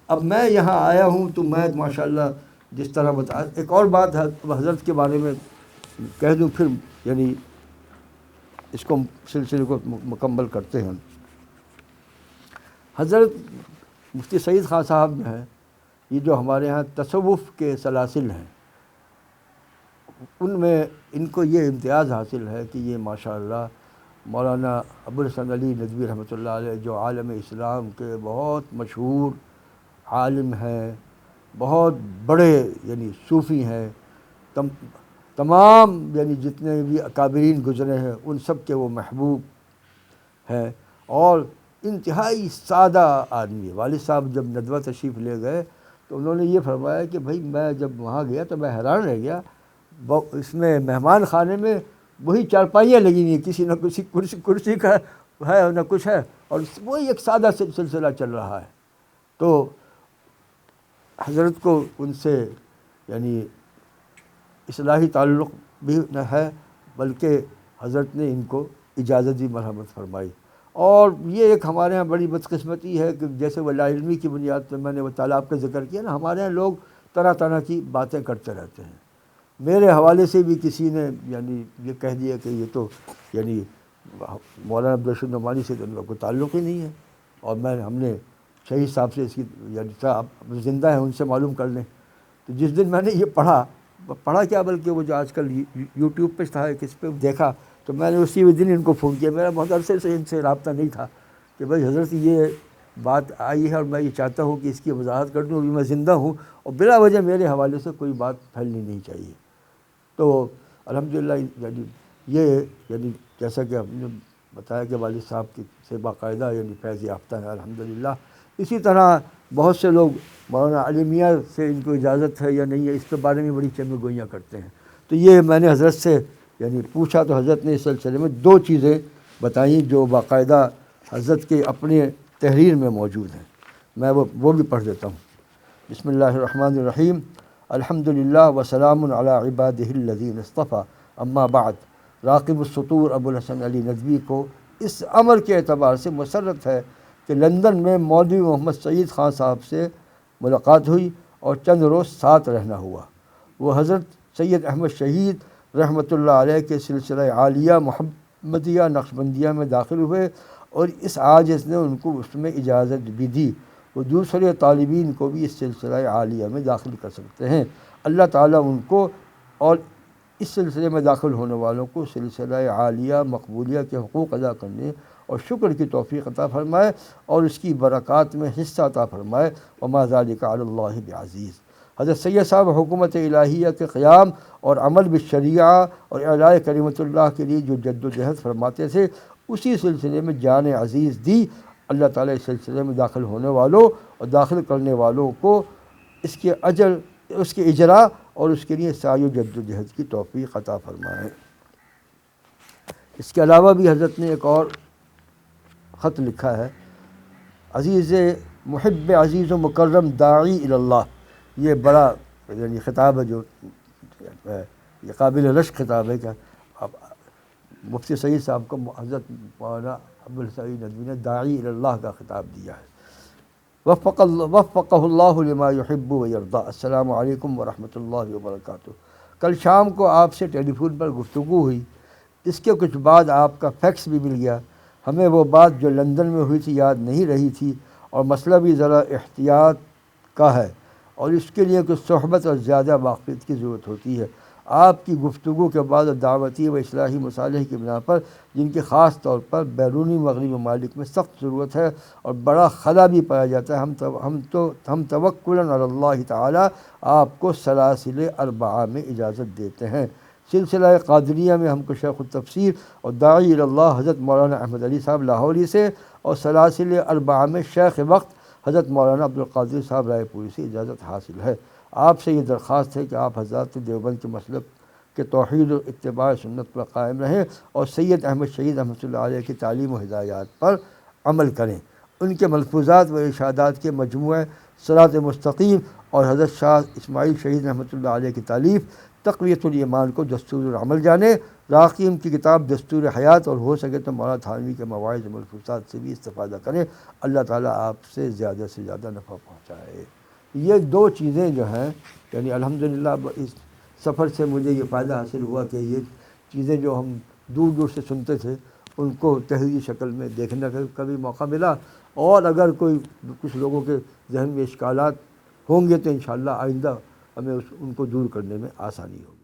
اب میں یہاں آیا ہوں تو میں ماشاءاللہ جس طرح بتا، ایک اور بات حضرت کے بارے میں کہہ دوں، پھر یعنی اس کو سلسلے کو مکمل کرتے ہیں. حضرت مفتی سعید خان صاحب جو ہیں، یہ جو ہمارے ہاں تصوف کے سلاسل ہیں، ان میں ان کو یہ امتیاز حاصل ہے کہ یہ ماشاءاللہ مولانا ابوالحسن علی ندوی رحمۃ اللہ علیہ، جو عالم اسلام کے بہت مشہور عالم ہیں، بہت بڑے یعنی صوفی ہیں، تمام یعنی جتنے بھی اکابرین گزرے ہیں ان سب کے وہ محبوب ہیں، اور انتہائی سادہ آدمی. والد صاحب جب ندوہ تشریف لے گئے تو انہوں نے یہ فرمایا کہ بھائی میں جب وہاں گیا تو میں حیران رہ گیا، اس میں مہمان خانے میں وہی چارپائیاں لگی ہوئی ہیں، کسی نہ کسی کرسی کا ہے نہ کچھ ہے، اور وہی ایک سادہ سلسلہ چل رہا ہے. تو حضرت کو ان سے یعنی اصلاحی تعلق بھی نہ ہے، بلکہ حضرت نے ان کو اجازت دی، مرحمت فرمائی. اور یہ ایک ہمارے ہاں بڑی بدقسمتی ہے کہ جیسے وہ لا علمی کی بنیاد پہ میں نے وہ تالاب کا ذکر کیا نا، ہمارے ہاں لوگ طرح طرح کی باتیں کرتے رہتے ہیں. میرے حوالے سے بھی کسی نے یعنی یہ کہہ دیا کہ یہ تو یعنی مولانا عبدالرشید نعمانی سے تو ان کا کوئی تعلق ہی نہیں ہے، اور ہم نے شہید صاحب سے اس کی یعنی صاحب زندہ ہیں ان سے معلوم کر لیں. تو جس دن میں نے یہ پڑھا کیا بلکہ وہ جو آج کل یوٹیوب پہ تھا کس پہ دیکھا، تو میں نے اسی دن ان کو فون کیا. میرا بہت عرصے سے ان سے رابطہ نہیں تھا کہ بھائی حضرت یہ بات آئی ہے اور میں یہ چاہتا ہوں کہ اس کی وضاحت کر دوں، ابھی میں زندہ ہوں اور بلا وجہ میرے حوالے سے کوئی بات پھیلنی نہیں چاہیے. تو الحمدللہ یعنی یہ یعنی جیسا کہ ہم نے بتایا کہ والد صاحب کی سے باقاعدہ یعنی فیض یافتہ ہے الحمدللہ. اسی طرح بہت سے لوگ مولانا علی میاں سے ان کو اجازت ہے یا نہیں ہے اس کے بارے میں بڑی چمے گوئیاں کرتے ہیں. تو یہ میں نے حضرت سے یعنی پوچھا تو حضرت نے اس سلسلے میں 2 چیزیں بتائیں جو باقاعدہ حضرت کے اپنے تحریر میں موجود ہیں. میں وہ بھی پڑھ دیتا ہوں. بسم اللہ الرحمن الرحیم. الحمدللہ وسلام علی عبادہ الذین اصطفیٰ، اما بعد. راقب السطور ابوالحسن علی ندوی کو اس امر کے اعتبار سے مسرت ہے کہ لندن میں مولوی محمد سعید خان صاحب سے ملاقات ہوئی اور چند روز ساتھ رہنا ہوا. وہ حضرت سید احمد شہید رحمۃ اللہ علیہ کے سلسلہ عالیہ محمدیہ نقشبندیہ میں داخل ہوئے، اور اس عاجز نے ان کو اس میں اجازت بھی دی. وہ دوسرے طالبین کو بھی اس سلسلہ عالیہ میں داخل کر سکتے ہیں. اللہ تعالیٰ ان کو اور اس سلسلے میں داخل ہونے والوں کو سلسلہ عالیہ مقبولیہ کے حقوق ادا کرنے اور شکر کی توفیق عطا فرمائے اور اس کی برکات میں حصہ عطا فرمائے. وما ذلک علی اللہ بعزیز. حضرت سید صاحب حکومت الہیہ کے قیام اور عمل بالشریعہ اور اعلاء کلمۃ اللہ کے لیے جو جد و جہد فرماتے تھے، اسی سلسلے میں جان عزیز دی. اللہ تعالیٰ اس سلسلے میں داخل ہونے والوں اور داخل کرنے والوں کو اس کے اجر، اس کے اجرا اور اس کے لیے سعی و جد و جہد کی توفیق عطا فرمائے. اس کے علاوہ بھی حضرت نے ایک اور خط لکھا ہے. عزیز محب عزیز و مکرم داعی اللہ، یہ بڑا یعنی خطاب ہے جو یہ قابل رشک خطاب ہے کہ مفتی سعید صاحب کو حضرت مولانا ابوالحسن ندوی نے داعی اللہ کا خطاب دیا ہے. وفقہ اللہ لما یحب و یرضی. السلام علیکم ورحمۃ اللہ وبرکاتہ. کل شام کو آپ سے ٹیلی فون پر گفتگو ہوئی، اس کے کچھ بعد آپ کا فیکس بھی مل گیا. ہمیں وہ بات جو لندن میں ہوئی تھی یاد نہیں رہی تھی، اور مسئلہ بھی ذرا احتیاط کا ہے اور اس کے لیے کچھ صحبت اور زیادہ واقفیت کی ضرورت ہوتی ہے. آپ کی گفتگو کے بعد دعوتی و اصلاحی مصالح کی بنا پر جن کی خاص طور پر بیرونی مغربی ممالک میں سخت ضرورت ہے اور بڑا خلا بھی پایا جاتا ہے، ہم توکلاً علی اللہ تعالی آپ کو سلاسل اربعہ میں اجازت دیتے ہیں. سلسلہ قادریہ میں ہم کو شیخ التفسیر اور داعی اللہ حضرت مولانا احمد علی صاحب لاہوری سے، اور سلاسل اربعہ میں شیخ وقت حضرت مولانا عبدالقادر صاحب رائے پوری سے اجازت حاصل ہے. آپ سے یہ درخواست ہے کہ آپ حضرات دیوبند کے مسلک کہ توحید و اتباع سنت پر قائم رہیں اور سید احمد شہید رحمۃ اللہ علیہ کی تعلیم و ہدایات پر عمل کریں. ان کے ملفوظات و ارشادات کے مجموعے صراط مستقیم اور حضرت شاہ اسماعیل شہید رحمۃ اللہ علیہ کی تالیف تقویۃ الایمان کو دستور العمل جانے، راقیم کی کتاب دستور حیات، اور ہو سکے تو مولانا تھانوی کے مواعظ ملفوظات سے بھی استفادہ کریں۔ اللہ تعالیٰ آپ سے زیادہ نفع پہنچائے۔ یہ دو چیزیں جو ہیں یعنی الحمدللہ اس سفر سے مجھے یہ فائدہ حاصل ہوا کہ یہ چیزیں جو ہم دور دور سے سنتے تھے ان کو تحریری شکل میں دیکھنے کا بھی موقع ملا، اور اگر کوئی کچھ لوگوں کے ذہن میں اشکالات ہوں گے تو انشاءاللہ آئندہ ہمیں ان کو دور کرنے میں آسانی ہوگی۔